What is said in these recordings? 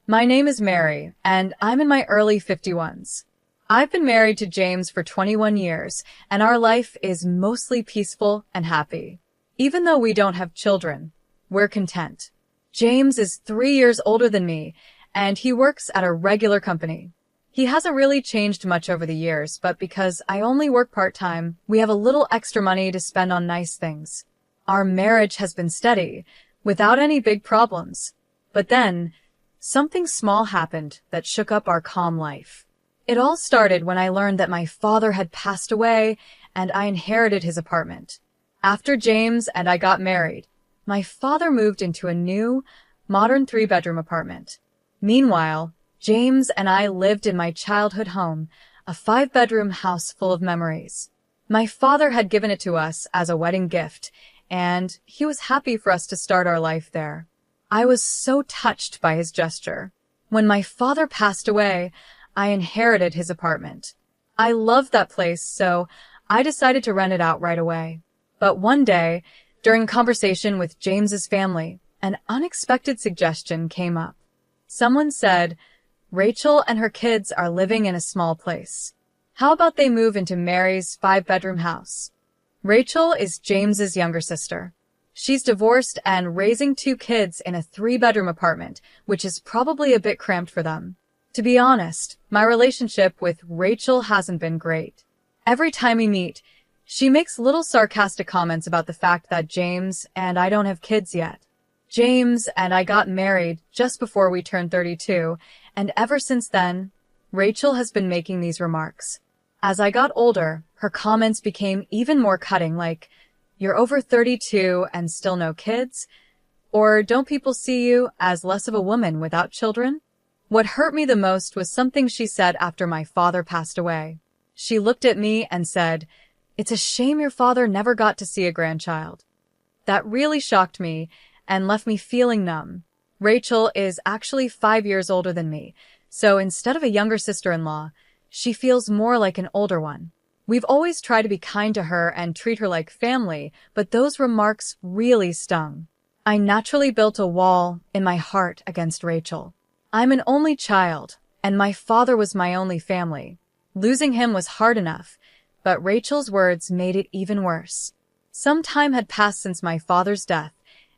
My name is Mary, and I'm in my early 51s. I've been married to James for 21 years, and our life is mostly peaceful and happy. Even though we don't have children, we're content. James is 3 years older than me, and he works at a regular company. He hasn't really changed much over the years, but because I only work part-time, we have a little extra money to spend on nice things. Our marriage has been steady, without any big problems. But then, something small happened that shook up our calm life. It all started when I learned that my father had passed away and I inherited his apartment. After James and I got married, my father moved into a new, modern 3-bedroom apartment. Meanwhile, James and I lived in my childhood home, a 5-bedroom house full of memories. My father had given it to us as a wedding gift, and he was happy for us to start our life there. I was so touched by his gesture. When my father passed away, I inherited his apartment. I loved that place, so I decided to rent it out right away. But one day, during a conversation with James's family, an unexpected suggestion came up. Someone said, Rachel and her kids are living in a small place. How about they move into Mary's 5-bedroom house? Rachel is James's younger sister. She's divorced and raising 2 kids in a 3-bedroom apartment, which is probably a bit cramped for them. To be honest, my relationship with Rachel hasn't been great. Every time we meet, she makes little sarcastic comments about the fact that James and I don't have kids yet. James and I got married just before we turned 32, and ever since then, Rachel has been making these remarks. As I got older, her comments became even more cutting, like, "You're over 32 and still no kids?" Or, "Don't people see you as less of a woman without children?" What hurt me the most was something she said after my father passed away. She looked at me and said, "It's a shame your father never got to see a grandchild." That really shocked me and left me feeling numb. Rachel is actually 5 years older than me, so instead of a younger sister-in-law, she feels more like an older one. We've always tried to be kind to her and treat her like family, but those remarks really stung. I naturally built a wall in my heart against Rachel. I'm an only child, and my father was my only family. Losing him was hard enough, but Rachel's words made it even worse. Some time had passed since my father's death,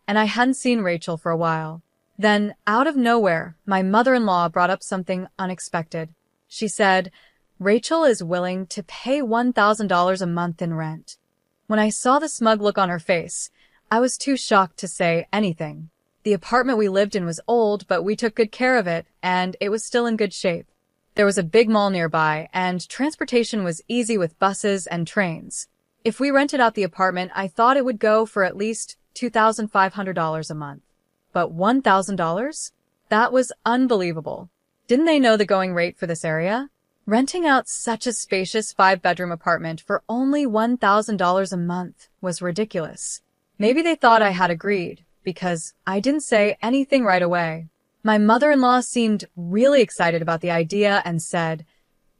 and I hadn't seen Rachel for a while. Then, out of nowhere, my mother-in-law brought up something unexpected. She said, Rachel is willing to pay $1,000 a month in rent. When I saw the smug look on her face, I was too shocked to say anything. The apartment we lived in was old, but we took good care of it, and it was still in good shape. There was a big mall nearby, and transportation was easy with buses and trains. If we rented out the apartment, I thought it would go for at least $2,500 a month. But $1,000? That was unbelievable. Didn't they know the going rate for this area? Renting out such a spacious 5-bedroom apartment for only $1,000 a month was ridiculous. Maybe they thought I had agreed, because I didn't say anything right away. My mother-in-law seemed really excited about the idea and said,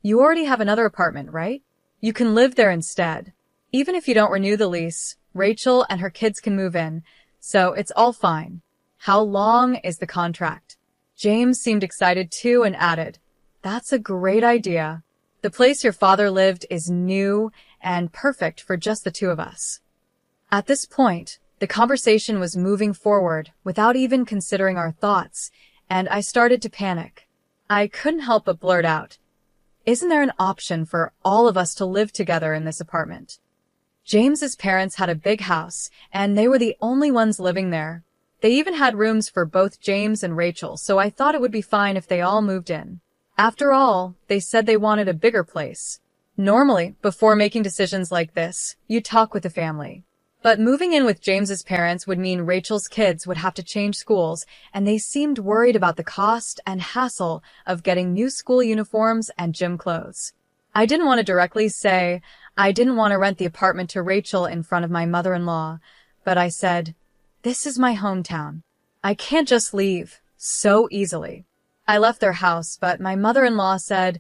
"You already have another apartment, right? You can live there instead. Even if you don't renew the lease, Rachel and her kids can move in, so it's all fine. How long is the contract?" James seemed excited too and added, "That's a great idea. The place your father lived is new and perfect for just the 2 of us." At this point, the conversation was moving forward without even considering our thoughts, and I started to panic. I couldn't help but blurt out, "Isn't there an option for all of us to live together in this apartment?" James's parents had a big house, and they were the only ones living there. They even had rooms for both James and Rachel, so I thought it would be fine if they all moved in. After all, they said they wanted a bigger place. Normally, before making decisions like this, you talk with the family. But moving in with James's parents would mean Rachel's kids would have to change schools, and they seemed worried about the cost and hassle of getting new school uniforms and gym clothes. I didn't want to directly say I didn't want to rent the apartment to Rachel in front of my mother-in-law, but I said, "This is my hometown. I can't just leave so easily." I left their house, but my mother-in-law said,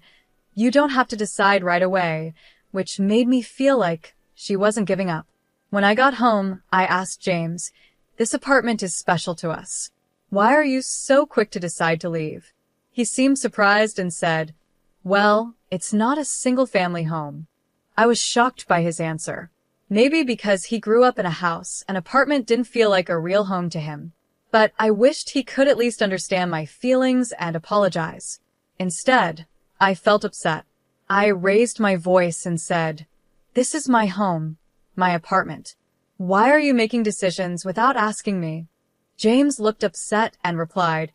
"You don't have to decide right away," which made me feel like she wasn't giving up. When I got home, I asked James, "This apartment is special to us. Why are you so quick to decide to leave?" He seemed surprised and said, "Well, it's not a single-family home." I was shocked by his answer. Maybe because he grew up in a house, an apartment didn't feel like a real home to him. But I wished he could at least understand my feelings and apologize. Instead, I felt upset. I raised my voice and said, "This is my home, my apartment. Why are you making decisions without asking me?" James looked upset and replied,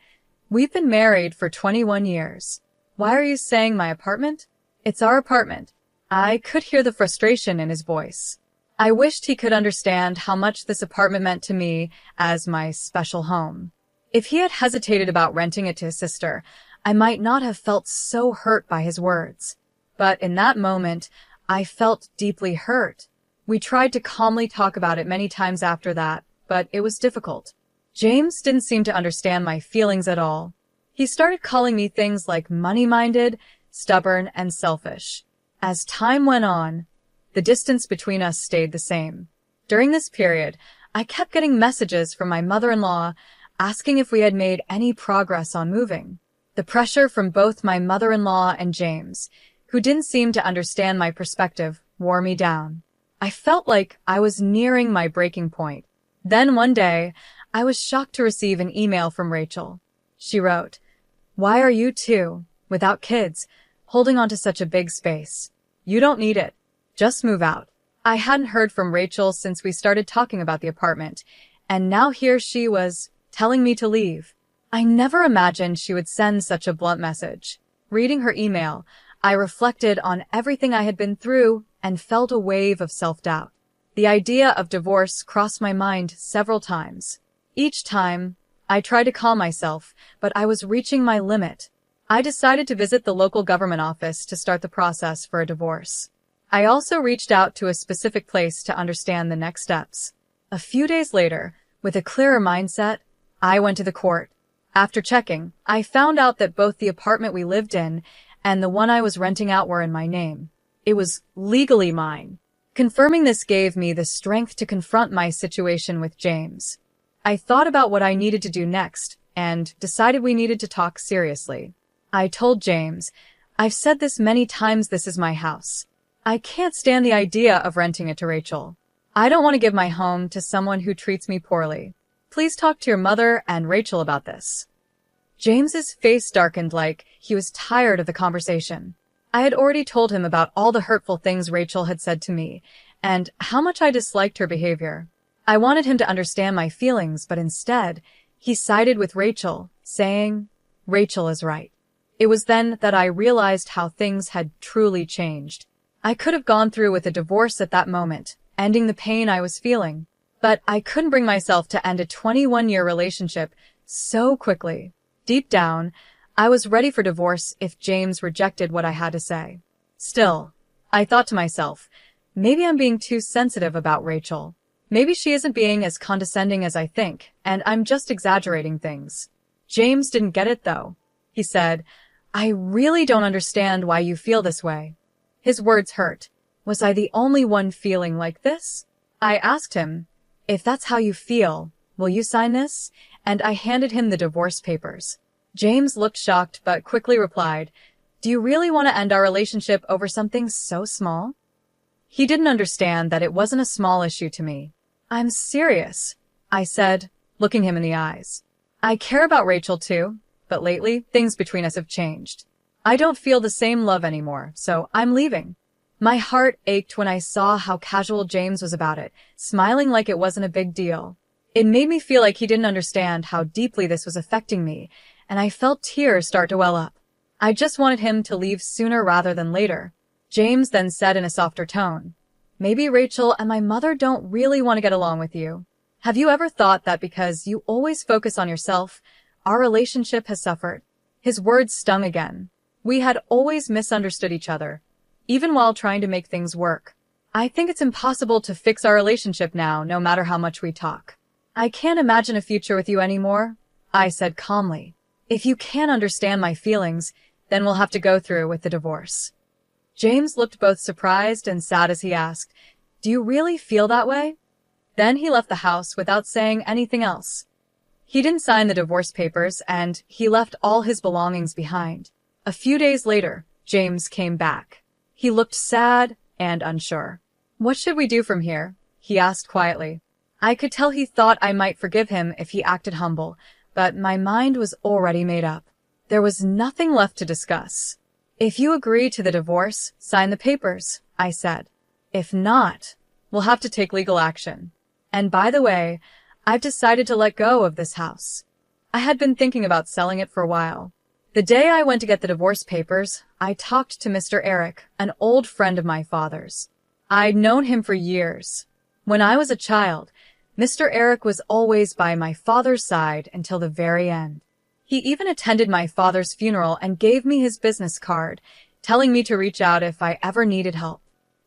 "We've been married for 21 years. Why are you saying my apartment? It's our apartment." I could hear the frustration in his voice. I wished he could understand how much this apartment meant to me as my special home. If he had hesitated about renting it to his sister, I might not have felt so hurt by his words. But in that moment, I felt deeply hurt. We tried to calmly talk about it many times after that, but it was difficult. James didn't seem to understand my feelings at all. He started calling me things like money-minded, stubborn, and selfish. As time went on, the distance between us stayed the same. During this period, I kept getting messages from my mother-in-law asking if we had made any progress on moving. The pressure from both my mother-in-law and James, who didn't seem to understand my perspective, wore me down. I felt like I was nearing my breaking point. Then one day, I was shocked to receive an email from Rachel. She wrote, "Why are you two, without kids, holding on to such a big space? You don't need it. Just move out." I hadn't heard from Rachel since we started talking about the apartment, and now here she was, telling me to leave. I never imagined she would send such a blunt message. Reading her email, I reflected on everything I had been through and felt a wave of self-doubt. The idea of divorce crossed my mind several times. Each time, I tried to calm myself, but I was reaching my limit. I decided to visit the local government office to start the process for a divorce. I also reached out to a specific place to understand the next steps. A few days later, with a clearer mindset, I went to the court. After checking, I found out that both the apartment we lived in and the one I was renting out were in my name. It was legally mine. Confirming this gave me the strength to confront my situation with James. I thought about what I needed to do next and decided we needed to talk seriously. I told James, "I've said this many times, this is my house. I can't stand the idea of renting it to Rachel. I don't want to give my home to someone who treats me poorly. Please talk to your mother and Rachel about this." James's face darkened like he was tired of the conversation. I had already told him about all the hurtful things Rachel had said to me and how much I disliked her behavior. I wanted him to understand my feelings, but instead, he sided with Rachel, saying, "Rachel is right." It was then that I realized how things had truly changed. I could have gone through with a divorce at that moment, ending the pain I was feeling. But I couldn't bring myself to end a 21-year relationship so quickly. Deep down, I was ready for divorce if James rejected what I had to say. Still, I thought to myself, maybe I'm being too sensitive about Rachel. Maybe she isn't being as condescending as I think, and I'm just exaggerating things. James didn't get it, though. He said, "I really don't understand why you feel this way." His words hurt. Was I the only one feeling like this? I asked him, "If that's how you feel, will you sign this?" And I handed him the divorce papers. James looked shocked but quickly replied, "Do you really want to end our relationship over something so small?" He didn't understand that it wasn't a small issue to me. "I'm serious," I said, looking him in the eyes. "I care about Rachel too, but lately things between us have changed. I don't feel the same love anymore, so I'm leaving." My heart ached when I saw how casual James was about it, smiling like it wasn't a big deal. It made me feel like he didn't understand how deeply this was affecting me, and I felt tears start to well up. I just wanted him to leave sooner rather than later. James then said in a softer tone, "Maybe Rachel and my mother don't really want to get along with you. Have you ever thought that because you always focus on yourself, our relationship has suffered?" His words stung again. We had always misunderstood each other, even while trying to make things work. "I think it's impossible to fix our relationship now, no matter how much we talk. I can't imagine a future with you anymore," I said calmly. "If you can't understand my feelings, then we'll have to go through with the divorce." James looked both surprised and sad as he asked, "Do you really feel that way?" Then he left the house without saying anything else. He didn't sign the divorce papers, and he left all his belongings behind. A few days later, James came back. He looked sad and unsure. "What should we do from here?" he asked quietly. I could tell he thought I might forgive him if he acted humble, but my mind was already made up. There was nothing left to discuss. "If you agree to the divorce, sign the papers," I said. "If not, we'll have to take legal action. And by the way, I've decided to let go of this house." I had been thinking about selling it for a while. The day I went to get the divorce papers, I talked to Mr. Eric, an old friend of my father's. I'd known him for years. When I was a child, Mr. Eric was always by my father's side until the very end. He even attended my father's funeral and gave me his business card, telling me to reach out if I ever needed help.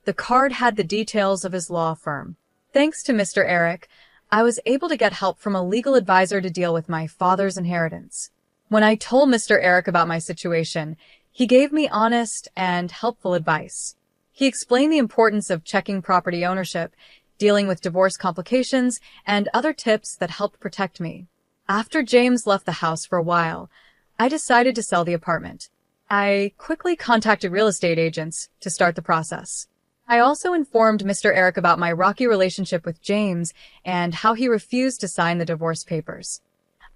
The card had the details of his law firm. Thanks to Mr. Eric, I was able to get help from a legal advisor to deal with my father's inheritance. When I told Mr. Eric about my situation, he gave me honest and helpful advice. He explained the importance of checking property ownership, dealing with divorce complications, and other tips that helped protect me. After James left the house for a while, I decided to sell the apartment. I quickly contacted real estate agents to start the process. I also informed Mr. Eric about my rocky relationship with James and how he refused to sign the divorce papers.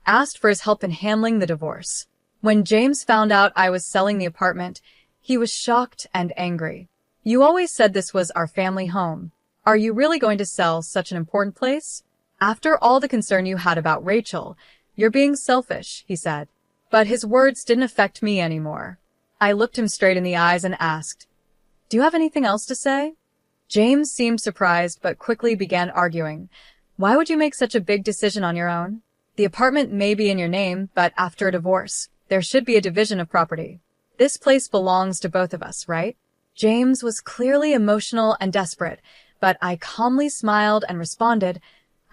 Asked for his help in handling the divorce. When James found out I was selling the apartment, he was shocked and angry. "You always said this was our family home. Are you really going to sell such an important place? After all the concern you had about Rachel, you're being selfish," he said. But his words didn't affect me anymore. I looked him straight in the eyes and asked, "Do you have anything else to say?" James seemed surprised but quickly began arguing. "Why would you make such a big decision on your own? The apartment may be in your name, but after a divorce, there should be a division of property. This place belongs to both of us, right?" James was clearly emotional and desperate, but I calmly smiled and responded,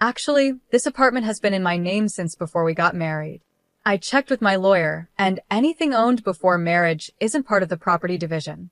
"Actually, this apartment has been in my name since before we got married. I checked with my lawyer, and anything owned before marriage isn't part of the property division."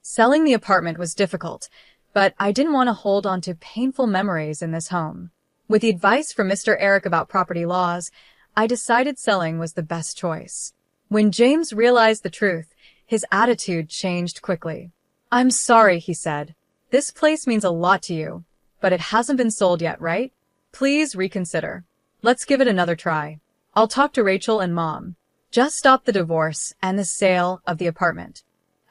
Selling the apartment was difficult, but I didn't want to hold on to painful memories in this home. With the advice from Mr. Eric about property laws, I decided selling was the best choice. When James realized the truth, his attitude changed quickly. "I'm sorry," he said. "This place means a lot to you, but it hasn't been sold yet, right? Please reconsider. Let's give it another try. I'll talk to Rachel and Mom. Just stop the divorce and the sale of the apartment."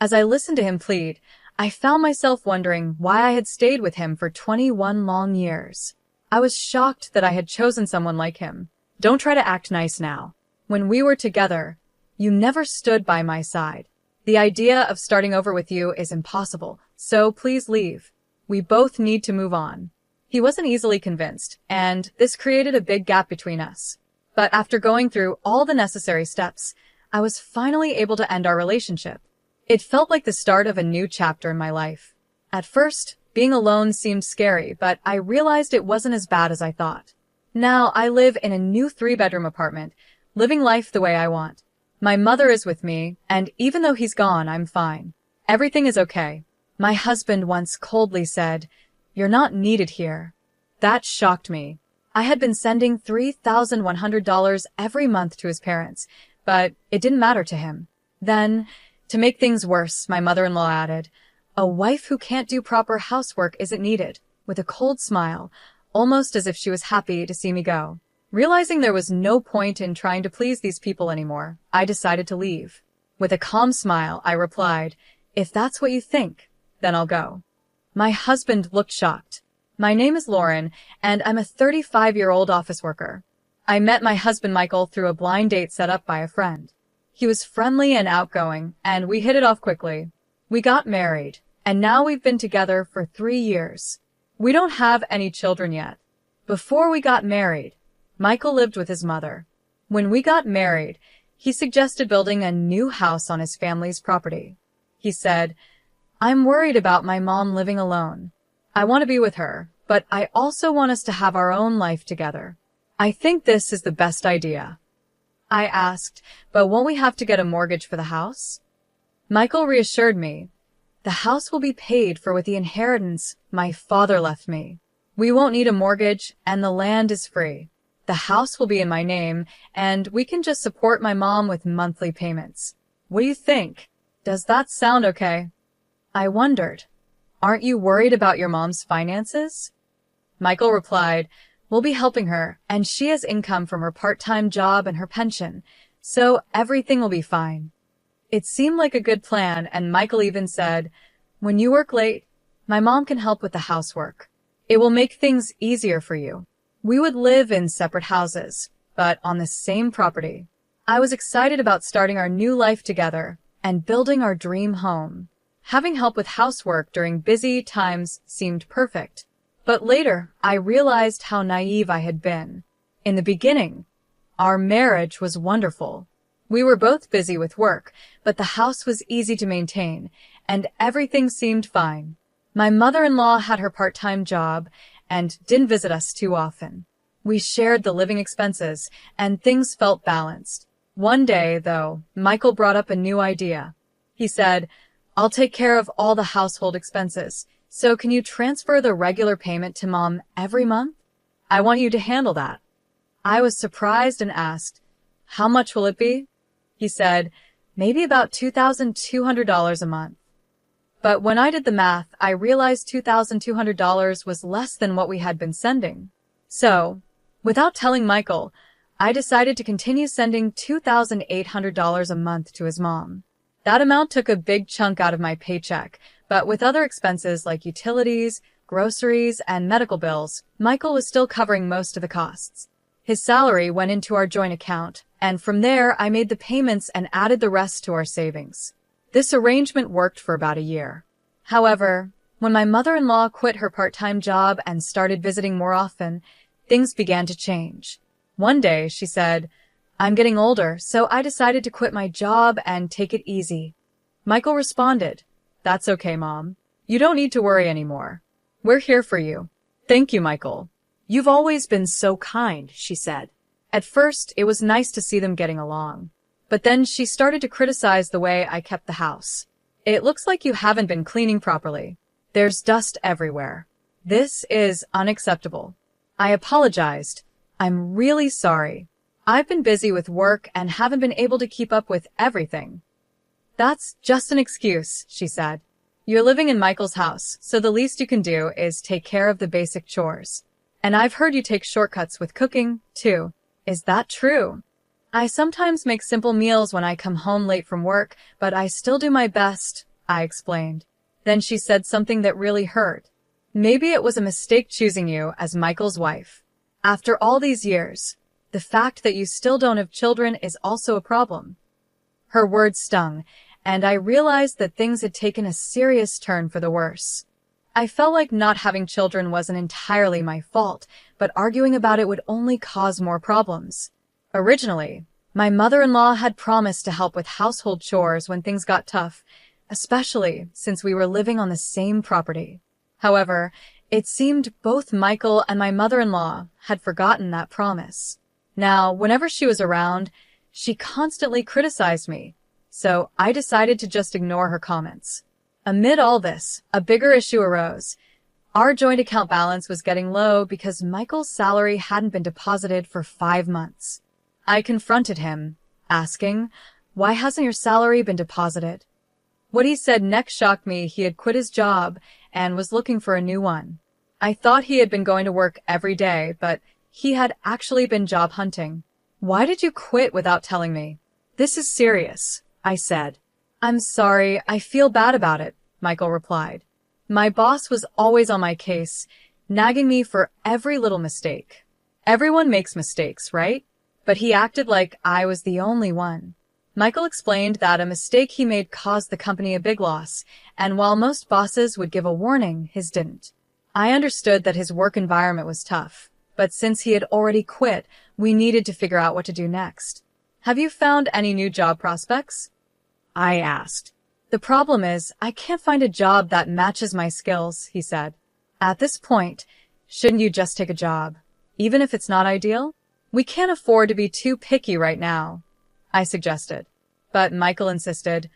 As I listened to him plead, I found myself wondering why I had stayed with him for 21 long years. I was shocked that I had chosen someone like him. "Don't try to act nice now. When we were together, you never stood by my side. The idea of starting over with you is impossible, so please leave. We both need to move on." He wasn't easily convinced, and this created a big gap between us. But after going through all the necessary steps, I was finally able to end our relationship. It felt like the start of a new chapter in my life. At first, being alone seemed scary, but I realized it wasn't as bad as I thought. Now I live in a new 3-bedroom apartment, living life the way I want. My mother is with me, and even though he's gone, I'm fine. Everything is okay. My husband once coldly said, "You're not needed here." That shocked me. I had been sending $3,100 every month to his parents, but it didn't matter to him. Then, to make things worse, my mother-in-law added, "A wife who can't do proper housework isn't needed," with a cold smile, almost as if she was happy to see me go. Realizing there was no point in trying to please these people anymore, I decided to leave. With a calm smile, I replied, "If that's what you think, then I'll go." My husband looked shocked. "My name is Lauren, and I'm a 35-year-old office worker. I met my husband Michael through a blind date set up by a friend. He was friendly and outgoing, and we hit it off quickly. We got married, and now we've been together for 3 years. We don't have any children yet. Before we got married, Michael lived with his mother. When we got married, he suggested building a new house on his family's property. He said, 'I'm worried about my mom living alone. I want to be with her, but I also want us to have our own life together. I think this is the best idea.' I asked, 'But won't we have to get a mortgage for the house?' Michael reassured me, 'The house will be paid for with the inheritance my father left me. We won't need a mortgage, and the land is free.' The house will be in my name, and we can just support my mom with monthly payments. What do you think? Does that sound okay? I wondered, aren't you worried about your mom's finances? Michael replied, we'll be helping her, and she has income from her part-time job and her pension, so everything will be fine. It seemed like a good plan, and Michael even said, when you work late, my mom can help with the housework. It will make things easier for you. We would live in separate houses, but on the same property. I was excited about starting our new life together and building our dream home. Having help with housework during busy times seemed perfect. But later, I realized how naive I had been. In the beginning, our marriage was wonderful. We were both busy with work, but the house was easy to maintain, and everything seemed fine. My mother-in-law had her part-time job and didn't visit us too often. We shared the living expenses, and things felt balanced. One day, though, Michael brought up a new idea. He said, I'll take care of all the household expenses, so can you transfer the regular payment to Mom every month? I want you to handle that. I was surprised and asked, how much will it be? He said, maybe about $2,200 a month. But when I did the math, I realized $2,200 was less than what we had been sending. So, without telling Michael, I decided to continue sending $2,800 a month to his mom. That amount took a big chunk out of my paycheck, but with other expenses like utilities, groceries, and medical bills, Michael was still covering most of the costs. His salary went into our joint account, and from there I made the payments and added the rest to our savings. This arrangement worked for about a year. However, when my mother-in-law quit her part-time job and started visiting more often, things began to change. One day, she said, I'm getting older, so I decided to quit my job and take it easy. Michael responded, That's okay, Mom. You don't need to worry anymore. We're here for you. Thank you, Michael. You've always been so kind, she said. At first, it was nice to see them getting along. But then she started to criticize the way I kept the house. It looks like you haven't been cleaning properly. There's dust everywhere. This is unacceptable. I apologized. I'm really sorry. I've been busy with work and haven't been able to keep up with everything. That's just an excuse, she said. You're living in Michael's house, so the least you can do is take care of the basic chores. And I've heard you take shortcuts with cooking, too. Is that true? I sometimes make simple meals when I come home late from work, but I still do my best, I explained. Then she said something that really hurt. Maybe it was a mistake choosing you as Michael's wife. After all these years, the fact that you still don't have children is also a problem. Her words stung, and I realized that things had taken a serious turn for the worse. I felt like not having children wasn't entirely my fault, but arguing about it would only cause more problems. Originally, my mother-in-law had promised to help with household chores when things got tough, especially since we were living on the same property. However, it seemed both Michael and my mother-in-law had forgotten that promise. Now, whenever she was around, she constantly criticized me, so I decided to just ignore her comments. Amid all this, a bigger issue arose. Our joint account balance was getting low because Michael's salary hadn't been deposited for 5 months. I confronted him, asking, why hasn't your salary been deposited? What he said next shocked me. He had quit his job and was looking for a new one. I thought he had been going to work every day, but he had actually been job hunting. Why did you quit without telling me? This is serious, I said. I'm sorry, I feel bad about it, Michael replied. My boss was always on my case, nagging me for every little mistake. Everyone makes mistakes, right? But he acted like I was the only one. Michael explained that a mistake he made caused the company a big loss, and while most bosses would give a warning, his didn't. I understood that his work environment was tough, but since he had already quit, we needed to figure out what to do next. Have you found any new job prospects? I asked. The problem is, I can't find a job that matches my skills, he said. At this point, shouldn't you just take a job, even if it's not ideal? We can't afford to be too picky right now, I suggested. But Michael insisted,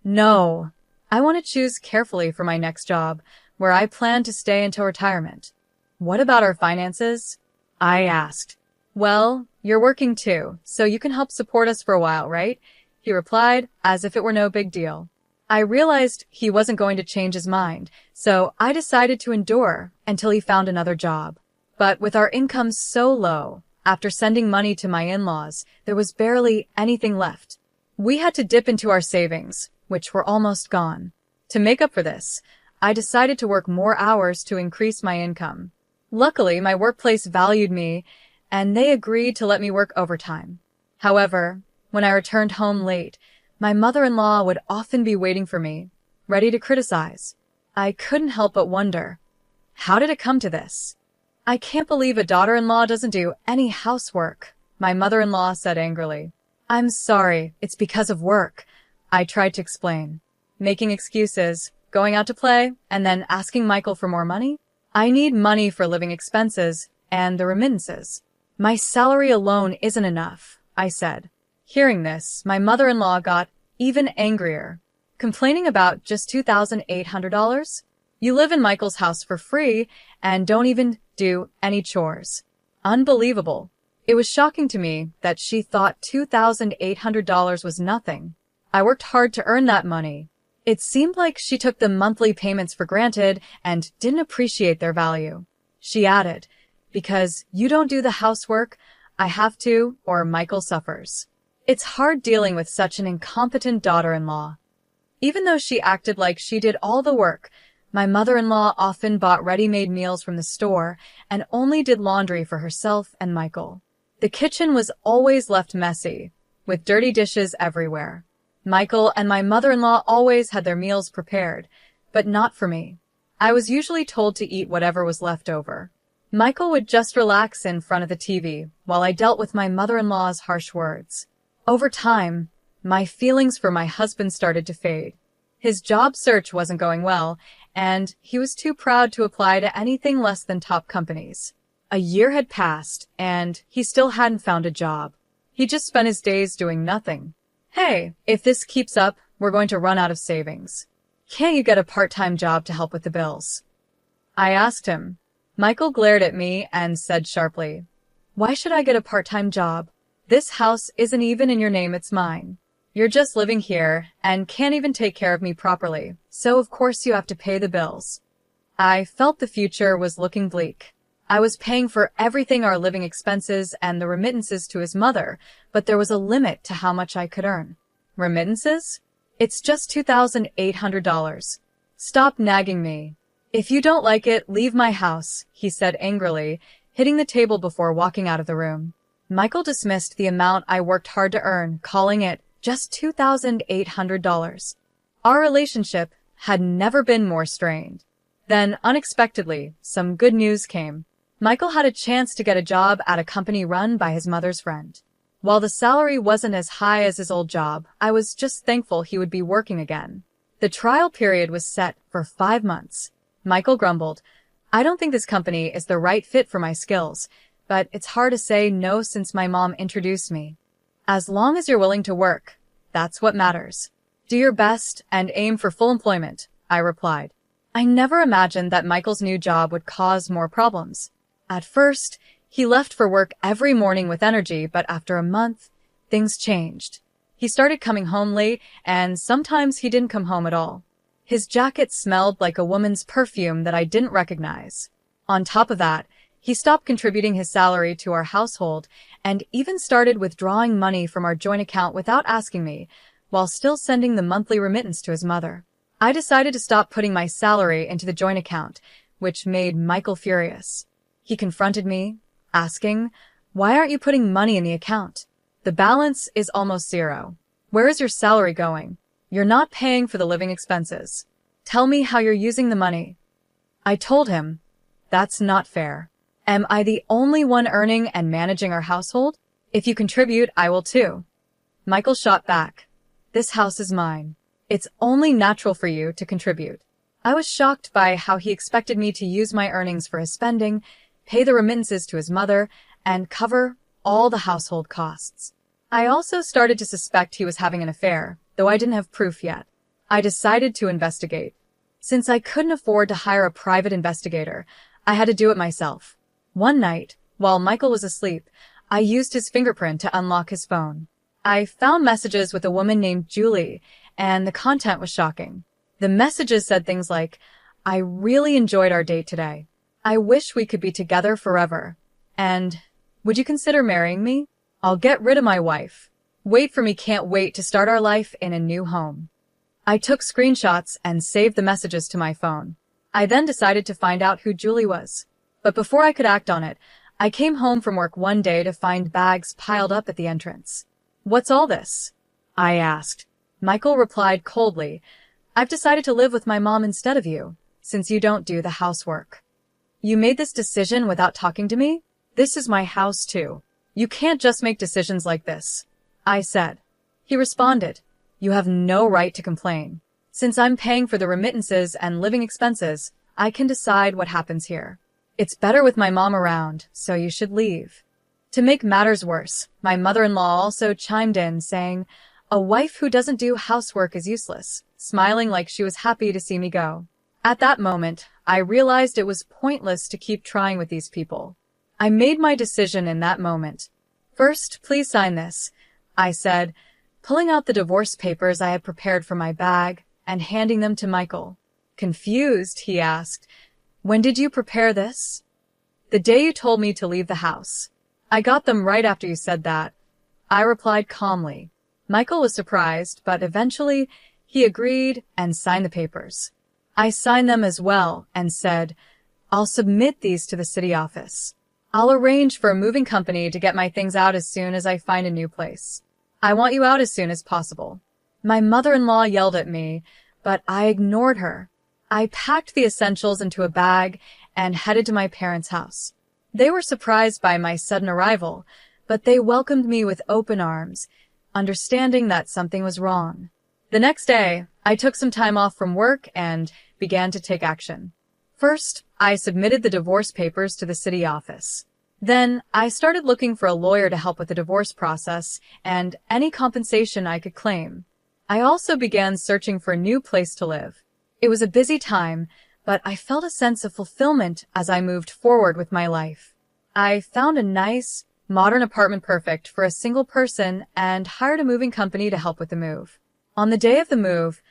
no, I want to choose carefully for my next job, where I plan to stay until retirement. What about our finances? I asked. Well, you're working too, so you can help support us for a while, right? He replied, as if it were no big deal. I realized he wasn't going to change his mind, so I decided to endure until he found another job. But with our income so low, after sending money to my in-laws, there was barely anything left. We had to dip into our savings, which were almost gone. To make up for this, I decided to work more hours to increase my income. Luckily, my workplace valued me, and they agreed to let me work overtime. However, when I returned home late, my mother-in-law would often be waiting for me, ready to criticize. I couldn't help but wonder, how did it come to this? I can't believe a daughter-in-law doesn't do any housework, my mother-in-law said angrily. I'm sorry, it's because of work, I tried to explain. Making excuses, going out to play, and then asking Michael for more money? I need money for living expenses and the remittances. My salary alone isn't enough, I said. Hearing this, my mother-in-law got even angrier, complaining about just $2,800? You live in Michael's house for free and don't even do any chores. Unbelievable. It was shocking to me that she thought $2,800 was nothing. I worked hard to earn that money. It seemed like she took the monthly payments for granted and didn't appreciate their value. She added, because you don't do the housework, I have to, or Michael suffers. It's hard dealing with such an incompetent daughter-in-law. Even though she acted like she did all the work, my mother-in-law often bought ready-made meals from the store and only did laundry for herself and Michael. The kitchen was always left messy, with dirty dishes everywhere. Michael and my mother-in-law always had their meals prepared, but not for me. I was usually told to eat whatever was left over. Michael would just relax in front of the TV while I dealt with my mother-in-law's harsh words. Over time, my feelings for my husband started to fade. His job search wasn't going well, and he was too proud to apply to anything less than top companies. A year had passed, and he still hadn't found a job. He just spent his days doing nothing. Hey, if this keeps up, we're going to run out of savings. Can't you get a part-time job to help with the bills? I asked him. Michael glared at me and said sharply, Why should I get a part-time job? This house isn't even in your name, it's mine. You're just living here and can't even take care of me properly, so of course you have to pay the bills. I felt the future was looking bleak. I was paying for everything, our living expenses and the remittances to his mother, but there was a limit to how much I could earn. Remittances? It's just $2,800. Stop nagging me. If you don't like it, leave my house, he said angrily, hitting the table before walking out of the room. Michael dismissed the amount I worked hard to earn, calling it just $2,800. Our relationship had never been more strained. Then, unexpectedly, some good news came. Michael had a chance to get a job at a company run by his mother's friend. While the salary wasn't as high as his old job, I was just thankful he would be working again. The trial period was set for 5 months. Michael grumbled, I don't think this company is the right fit for my skills, but it's hard to say no since my mom introduced me. As long as you're willing to work, that's what matters. Do your best and aim for full employment, I replied. I never imagined that Michael's new job would cause more problems. At first, he left for work every morning with energy, but after a month, things changed. He started coming home late, and sometimes he didn't come home at all. His jacket smelled like a woman's perfume that I didn't recognize. On top of that, he stopped contributing his salary to our household and even started withdrawing money from our joint account without asking me, while still sending the monthly remittance to his mother. I decided to stop putting my salary into the joint account, which made Michael furious. He confronted me, asking, Why aren't you putting money in the account? The balance is almost zero. Where is your salary going? You're not paying for the living expenses. Tell me how you're using the money. I told him, That's not fair. Am I the only one earning and managing our household? If you contribute, I will too. Michael shot back. This house is mine. It's only natural for you to contribute. I was shocked by how he expected me to use my earnings for his spending, pay the remittances to his mother, and cover all the household costs. I also started to suspect he was having an affair, though I didn't have proof yet. I decided to investigate. Since I couldn't afford to hire a private investigator, I had to do it myself. One night, while Michael was asleep, I used his fingerprint to unlock his phone. I found messages with a woman named Julie, and the content was shocking. The messages said things like, "I really enjoyed our date today. I wish we could be together forever. And, would you consider marrying me? I'll get rid of my wife. Wait for me, can't wait to start our life in a new home." I took screenshots and saved the messages to my phone. I then decided to find out who Julie was. But before I could act on it, I came home from work one day to find bags piled up at the entrance. "What's all this?" I asked. Michael replied coldly, "I've decided to live with my mom instead of you, since you don't do the housework." "You made this decision without talking to me? This is my house too. You can't just make decisions like this," I said. He responded, "You have no right to complain. Since I'm paying for the remittances and living expenses, I can decide what happens here. It's better with my mom around, so you should leave." To make matters worse, my mother-in-law also chimed in, saying, "A wife who doesn't do housework is useless," smiling like she was happy to see me go. At that moment, I realized it was pointless to keep trying with these people. I made my decision in that moment. "First, please sign this," I said, pulling out the divorce papers I had prepared from my bag and handing them to Michael. Confused, he asked, "When did you prepare this?" "The day you told me to leave the house. I got them right after you said that," I replied calmly. Michael was surprised, but eventually he agreed and signed the papers. I signed them as well and said, "I'll submit these to the city office. I'll arrange for a moving company to get my things out as soon as I find a new place. I want you out as soon as possible." My mother-in-law yelled at me, but I ignored her. I packed the essentials into a bag and headed to my parents' house. They were surprised by my sudden arrival, but they welcomed me with open arms, understanding that something was wrong. The next day, I took some time off from work and began to take action. First, I submitted the divorce papers to the city office. Then, I started looking for a lawyer to help with the divorce process and any compensation I could claim. I also began searching for a new place to live. It was a busy time, but I felt a sense of fulfillment as I moved forward with my life. I found a nice, modern apartment perfect for a single person and hired a moving company to help with the move. On the day of the move,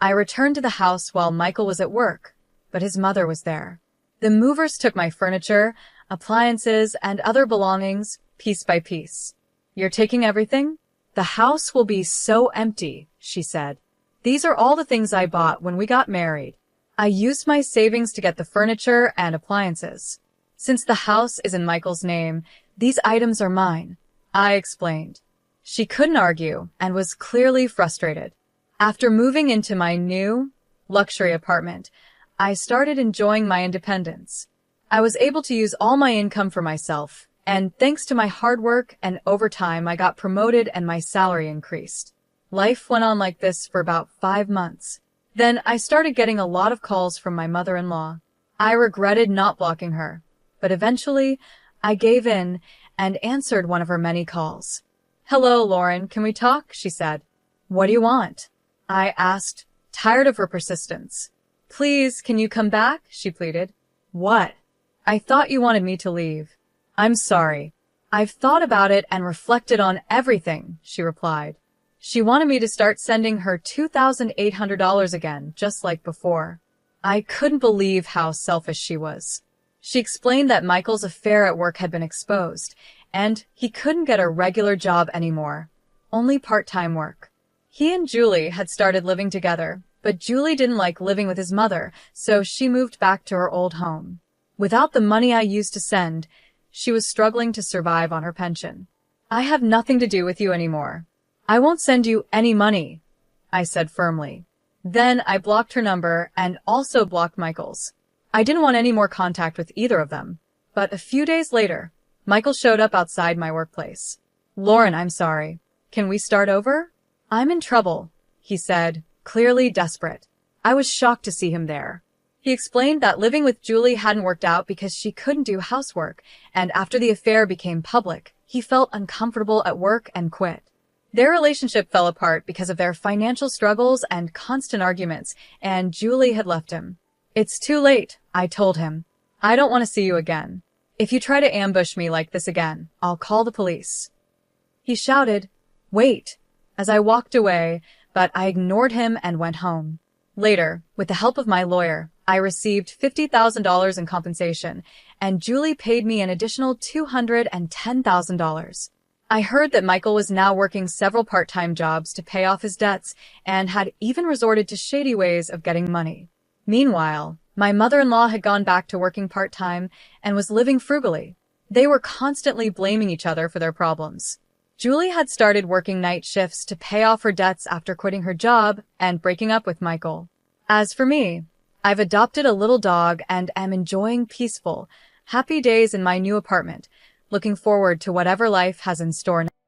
I returned to the house while Michael was at work, but his mother was there. The movers took my furniture, appliances, and other belongings piece by piece. "You're taking everything? The house will be so empty," she said. "These are all the things I bought when we got married. I used my savings to get the furniture and appliances. Since the house is in Michael's name, these items are mine," I explained. She couldn't argue and was clearly frustrated. After moving into my new, luxury apartment, I started enjoying my independence. I was able to use all my income for myself, and thanks to my hard work and overtime, I got promoted and my salary increased. Life went on like this for about 5 months. Then I started getting a lot of calls from my mother-in-law. I regretted not blocking her, but eventually I gave in and answered one of her many calls. "Hello, Lauren, can we talk?" she said. "What do you want?" I asked, tired of her persistence. "Please, can you come back?" she pleaded. "What?" "I thought you wanted me to leave." "I'm sorry. I've thought about it and reflected on everything," she replied. She wanted me to start sending her $2,800 again, just like before. I couldn't believe how selfish she was. She explained that Michael's affair at work had been exposed, and he couldn't get a regular job anymore, only part-time work. He and Julie had started living together, but Julie didn't like living with his mother, so she moved back to her old home. Without the money I used to send, she was struggling to survive on her pension. "I have nothing to do with you anymore. I won't send you any money," I said firmly. Then I blocked her number and also blocked Michael's. I didn't want any more contact with either of them. But a few days later, Michael showed up outside my workplace. "Lauren, I'm sorry. Can we start over?" "I'm in trouble," he said, clearly desperate. I was shocked to see him there. He explained that living with Julie hadn't worked out because she couldn't do housework, and after the affair became public, he felt uncomfortable at work and quit. Their relationship fell apart because of their financial struggles and constant arguments, and Julie had left him. "It's too late," I told him. "I don't want to see you again. If you try to ambush me like this again, I'll call the police. He shouted, "Wait," as I walked away, but I ignored him and went home. Later, with the help of my lawyer, I received $50,000 in compensation, and Julie paid me an additional $210,000. I heard that Michael was now working several part-time jobs to pay off his debts and had even resorted to shady ways of getting money. Meanwhile, my mother-in-law had gone back to working part-time and was living frugally. They were constantly blaming each other for their problems. Julie had started working night shifts to pay off her debts after quitting her job and breaking up with Michael. As for me, I've adopted a little dog and am enjoying peaceful, happy days in my new apartment, looking forward to whatever life has in store next.